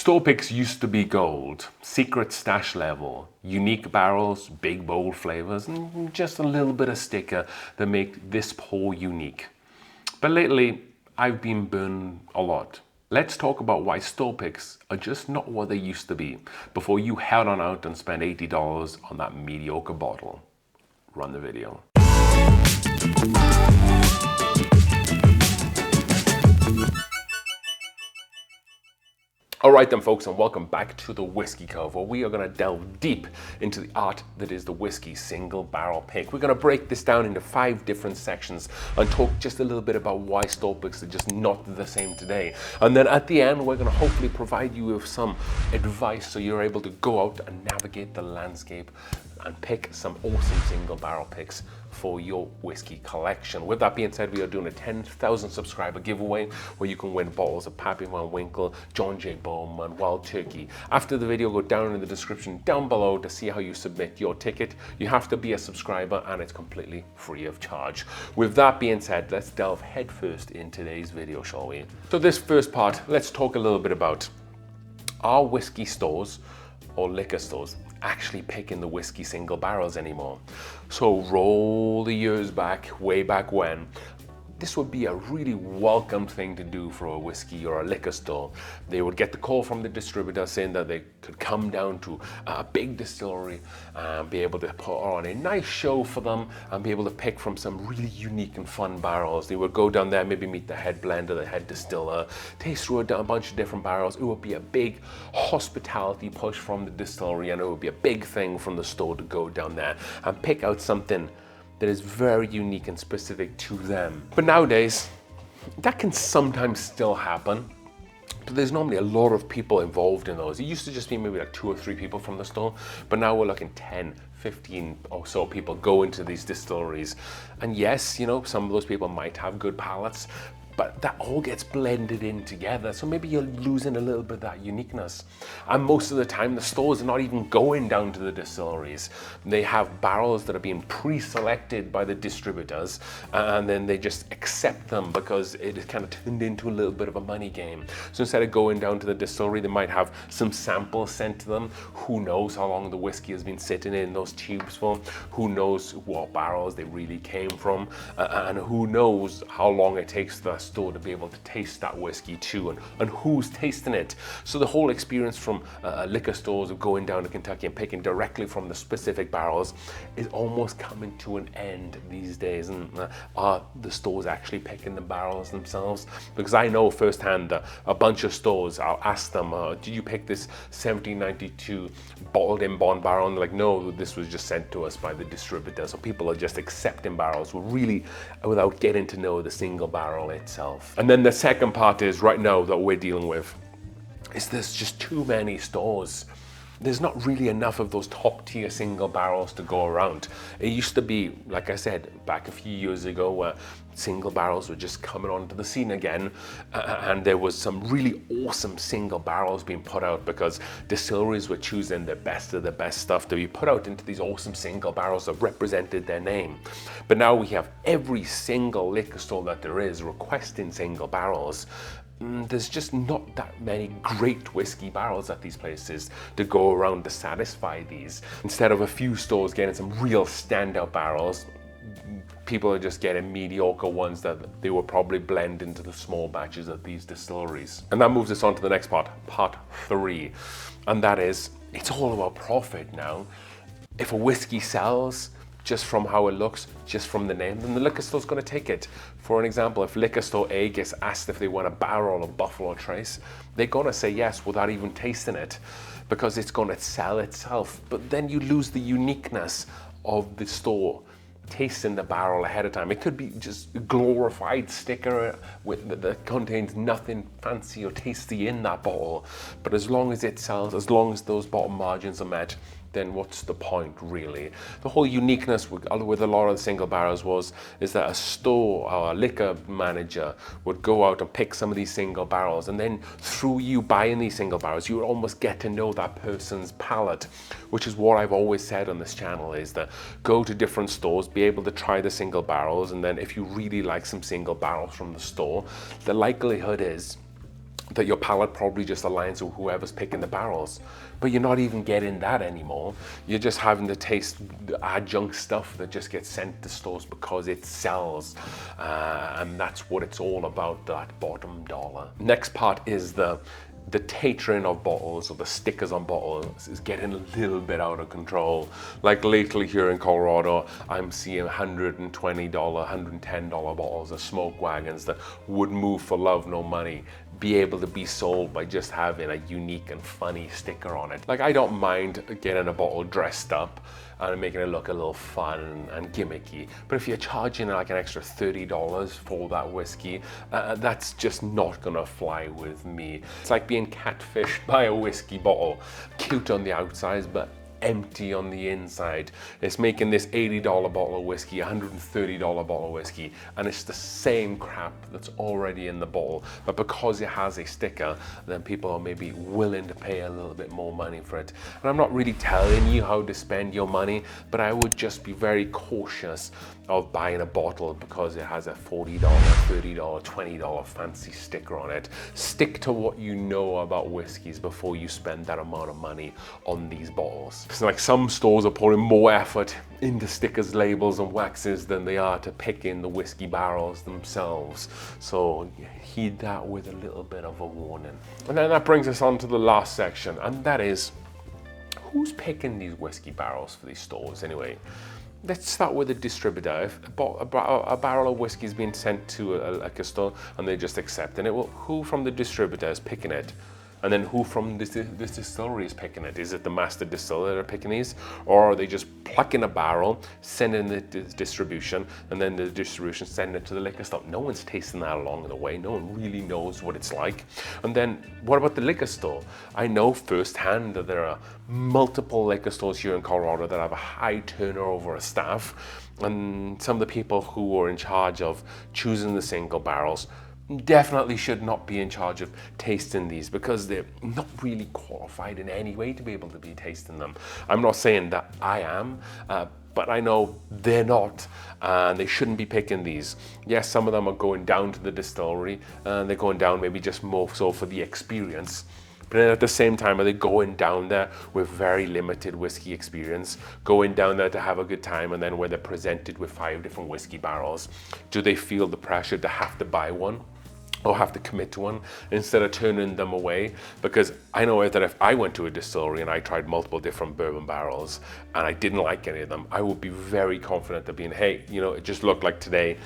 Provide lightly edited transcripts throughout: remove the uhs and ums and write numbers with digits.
Store picks used to be gold, secret stash level, unique barrels, big bold flavors, and just a little bit of sticker that make this pour unique. But lately, I've been burned a lot. Let's talk about why store picks are just not what they used to be before you head on out and spend $80 on that mediocre bottle. Run the video. Alright then folks, and welcome back to the Whiskey Cove, where we are going to delve deep into the art that is the whiskey single barrel pick. We're going to break this down into 5 different sections and talk just a little bit about why store picks are just not the same today. And then at the end, we're going to hopefully provide you with some advice so you're able to go out and navigate the landscape and pick some awesome single barrel picks for your whiskey collection. With that being said, we are doing a 10,000 subscriber giveaway where you can win bottles of Rip Van Winkle, John J. Bowman, Wild Turkey. After the video, go down in the description down below to see how you submit your ticket. You have to be a subscriber and it's completely free of charge. With that being said, let's delve headfirst in today's video, shall we? So this first part, let's talk a little bit about, are whiskey stores or liquor stores actually picking the whiskey single barrels anymore? So roll the years back, way back when, this would be a really welcome thing to do for a whiskey or a liquor store. They would get the call from the distributor saying that they could come down to a big distillery and be able to put on a nice show for them and be able to pick from some really unique and fun barrels. They would go down there, maybe meet the head blender, the head distiller, taste through a bunch of different barrels. It would be a big hospitality push from the distillery, and it would be a big thing from the store to go down there and pick out something that is very unique and specific to them. But nowadays, that can sometimes still happen, but there's normally a lot of people involved in those. It used to just be maybe like 2 or 3 people from the store, but now we're looking 10, 15 or so people go into these distilleries. And yes, you know, some of those people might have good palates, but that all gets blended in together. So maybe you're losing a little bit of that uniqueness. And most of the time, the stores are not even going down to the distilleries. They have barrels that are being pre-selected by the distributors, and then they just accept them because it is kind of turned into a little bit of a money game. So instead of going down to the distillery, they might have some samples sent to them. Who knows how long the whiskey has been sitting in those tubes for? Who knows what barrels they really came from? And who knows how long it takes the store to be able to taste that whiskey too, and who's tasting it. So the whole experience from liquor stores of going down to Kentucky and picking directly from the specific barrels is almost coming to an end these days. And are the stores actually picking the barrels themselves? Because I know firsthand that a bunch of stores, I'll ask them, did you pick this 1792 bottled in bond barrel? And they're like, no, this was just sent to us by the distributor. So people are just accepting barrels really without getting to know the single barrel itself. And then the second part is right now that we're dealing with is there's just too many stores. There's not really enough of those top tier single barrels to go around. It used to be, like I said, back a few years ago, where single barrels were just coming onto the scene again, and there was some really awesome single barrels being put out because distilleries were choosing the best of the best stuff to be put out into these awesome single barrels that represented their name. But now we have every single liquor store that there is requesting single barrels. There's just not that many great whiskey barrels at these places to go around to satisfy these. Instead of a few stores getting some real standout barrels, people are just getting mediocre ones that they will probably blend into the small batches of these distilleries. And that moves us on to the next part, part 3. And that is, it's all about profit now. If a whiskey sells, just from how it looks, just from the name, then the liquor store's gonna take it. For an example, if liquor store A gets asked if they want a barrel of Buffalo Trace, they're gonna say yes without even tasting it because it's gonna sell itself. But then you lose the uniqueness of the store tasting the barrel ahead of time. It could be just a glorified sticker that contains nothing fancy or tasty in that bottle. But as long as it sells, as long as those bottom margins are met, then what's the point really? The whole uniqueness with a lot of the single barrels is that a store or a liquor manager would go out and pick some of these single barrels, and then through you buying these single barrels, you would almost get to know that person's palate, which is what I've always said on this channel, is that go to different stores, be able to try the single barrels, and then if you really like some single barrels from the store, the likelihood is that your palate probably just aligns with whoever's picking the barrels. But you're not even getting that anymore. You're just having to taste the adjunct stuff that just gets sent to stores because it sells. And that's what it's all about, that bottom dollar. Next part is the catering of bottles, or the stickers on bottles, is getting a little bit out of control. Like lately here in Colorado, I'm seeing $120, $110 bottles of smoke wagons that would move for love nor money be able to be sold by just having a unique and funny sticker on it. Like, I don't mind getting a bottle dressed up and making it look a little fun and gimmicky, but if you're charging like an extra $30 for that whiskey, that's just not gonna fly with me. It's like being catfished by a whiskey bottle. Cute on the outside, but empty on the inside. It's making this $80 bottle of whiskey, $130 bottle of whiskey, and it's the same crap that's already in the bottle, but because it has a sticker, then people are maybe willing to pay a little bit more money for it. And I'm not really telling you how to spend your money, but I would just be very cautious of buying a bottle because it has a $40, $30, $20 fancy sticker on it. Stick to what you know about whiskeys before you spend that amount of money on these bottles. It's like some stores are pouring more effort into stickers, labels, and waxes than they are to picking the whiskey barrels themselves. So heed that with a little bit of a warning. And then that brings us on to the last section, and that is, who's picking these whiskey barrels for these stores anyway? Let's start with a distributor. If a barrel of whiskey is being sent to a liquor store and they're just accepting it, well, who from the distributor is picking it? And then who from this distillery is picking it? Is it the master distiller that are picking these? Or are they just plucking a barrel, sending it to distribution, and then the distribution sending it to the liquor store? No one's tasting that along the way. No one really knows what it's like. And then what about the liquor store? I know firsthand that there are multiple liquor stores here in Colorado that have a high turnover of staff. And some of the people who are in charge of choosing the single barrels definitely should not be in charge of tasting these, because they're not really qualified in any way to be able to be tasting them. I'm not saying that I am, but I know they're not, and they shouldn't be picking these. Yes, some of them are going down to the distillery, and they're going down maybe just more so for the experience. But then at the same time, are they going down there with very limited whiskey experience, going down there to have a good time, and then when they're presented with 5 different whiskey barrels, do they feel the pressure to have to buy one or have to commit to one instead of turning them away? Because I know that if I went to a distillery and I tried multiple different bourbon barrels and I didn't like any of them, I would be very confident of being, hey, you know, it just looked like today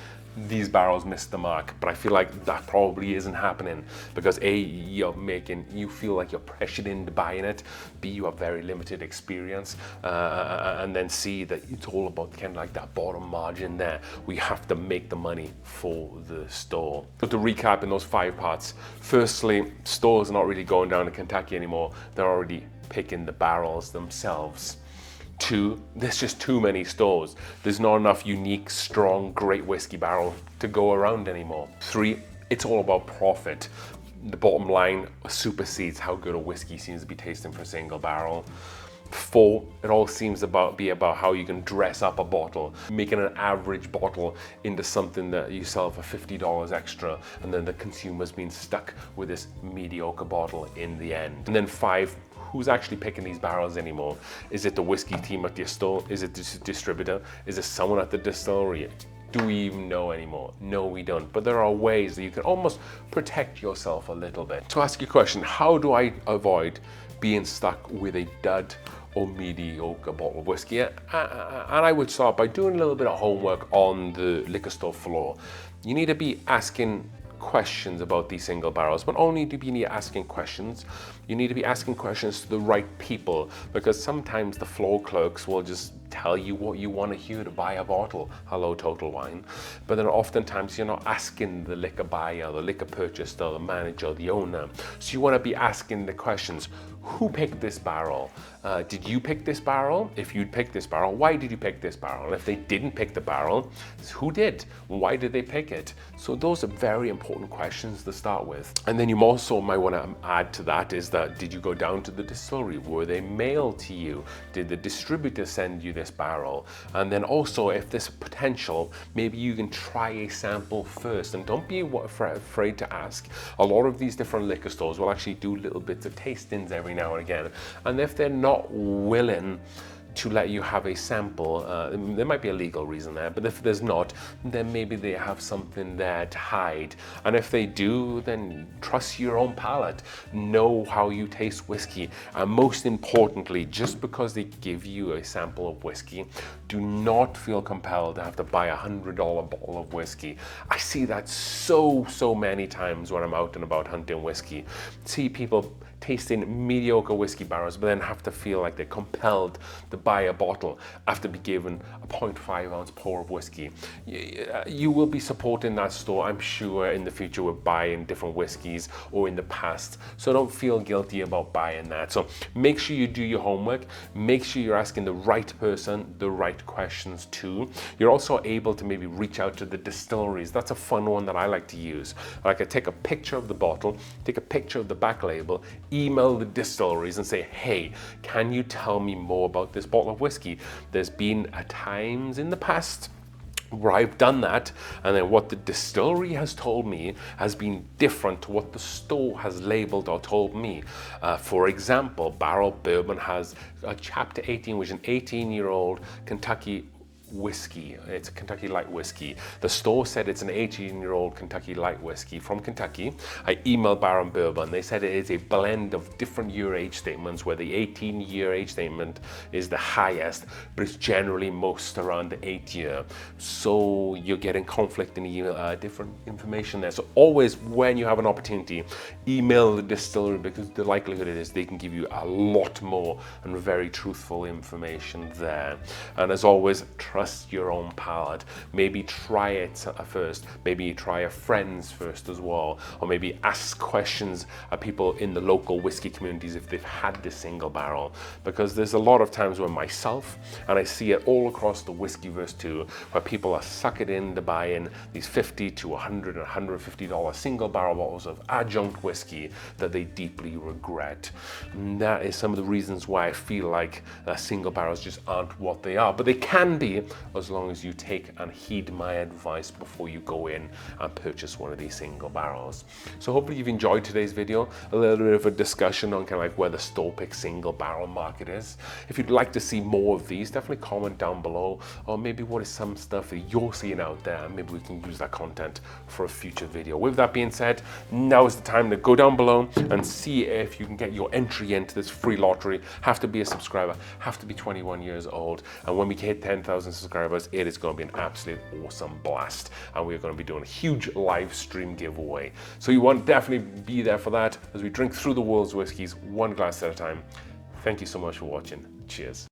these barrels missed the mark. But I feel like that probably isn't happening because A, you feel like you're pressured into buying it, B, you have very limited experience, and then C, that it's all about kind of like that bottom margin there. We have to make the money for the store. So to recap in those 5 parts, firstly, stores are not really going down to Kentucky anymore. They're already picking the barrels themselves. 2, there's just too many stores. There's not enough unique, strong, great whiskey barrel to go around anymore. 3, it's all about profit. The bottom line supersedes how good a whiskey seems to be tasting for a single barrel. 4, it all seems to be about how you can dress up a bottle, making an average bottle into something that you sell for $50 extra, and then the consumer's been stuck with this mediocre bottle in the end. And then 5, who's actually picking these barrels anymore? Is it the whiskey team at your store? Is it the distributor? Is it someone at the distillery? Do we even know anymore? No, we don't. But there are ways that you can almost protect yourself a little bit. To ask you a question, how do I avoid being stuck with a dud or mediocre bottle of whiskey? And I would start by doing a little bit of homework on the liquor store floor. You need to be asking questions about these single barrels, but only to be asking questions. You need to be asking questions to the right people, because sometimes the floor clerks will just tell you what you want to hear to buy a bottle. Hello, Total Wine. But then oftentimes you're not asking the liquor buyer, the liquor purchaser, the manager, the owner. So you want to be asking the questions. Who picked this barrel? Did you pick this barrel? If you'd picked this barrel, why did you pick this barrel? And if they didn't pick the barrel, who did? Why did they pick it? So those are very important questions to start with. And then you also might want to add to that is that, did you go down to the distillery? Were they mailed to you? Did the distributor send you this barrel. And then also, if there's potential, maybe you can try a sample first, and don't be afraid to ask. A lot of these different liquor stores will actually do little bits of tastings every now and again, and if they're not willing to let you have a sample, there might be a legal reason there, but if there's not, then maybe they have something there to hide. And if they do, then trust your own palate, know how you taste whiskey, and most importantly, just because they give you a sample of whiskey, do not feel compelled to have to buy $100 bottle of whiskey. I see that so many times when I'm out and about hunting whiskey. See people tasting mediocre whiskey barrels, but then have to feel like they're compelled to buy a bottle after be given a 0.5 ounce pour of whiskey. You will be supporting that store, I'm sure, in the future with buying different whiskeys, or in the past, so don't feel guilty about buying that. So make sure you do your homework, make sure you're asking the right person the right questions too. You're also able to maybe reach out to the distilleries. That's a fun one that I like to use. I could take a picture of the bottle, take a picture of the back label, email the distilleries and say, hey, can you tell me more about this bottle of whiskey? There's been times in the past where I've done that, and then what the distillery has told me has been different to what the store has labeled or told me. For example, Barrel Bourbon has a Chapter 18, which is an 18-year-old Kentucky whiskey. It's a Kentucky light whiskey. The store said it's an 18-year-old Kentucky light whiskey from Kentucky. I emailed Barrel Bourbon. They said it is a blend of different year age statements, where the 18-year age statement is the highest, but it's generally most around the 8-year. So you're getting conflicting different information there. So always, when you have an opportunity, email the distillery, because the likelihood is they can give you a lot more and very truthful information there. And as always, trust your own palate. Maybe try it first, maybe try a friend's first as well, or maybe ask questions of people in the local whiskey communities if they've had this single barrel, because there's a lot of times when myself, and I see it all across the whiskeyverse too, where people are sucking in to buy in these $50 to $100 and $150 single barrel bottles of adjunct whiskey that they deeply regret. And that is some of the reasons why I feel like single barrels just aren't what they are, but they can be, as long as you take and heed my advice before you go in and purchase one of these single barrels. So hopefully you've enjoyed today's video, a little bit of a discussion on kind of like where the store pick single barrel market is. If you'd like to see more of these, definitely comment down below, or maybe what is some stuff that you're seeing out there, and maybe we can use that content for a future video. With that being said, now is the time to go down below and see if you can get your entry into this free lottery. Have to be a subscriber, have to be 21 years old, and when we hit 10,000 subscribers, it is going to be an absolute awesome blast, and we're going to be doing a huge live stream giveaway. So you want to definitely be there for that as we drink through the world's whiskeys, one glass at a time. Thank you so much for watching. Cheers.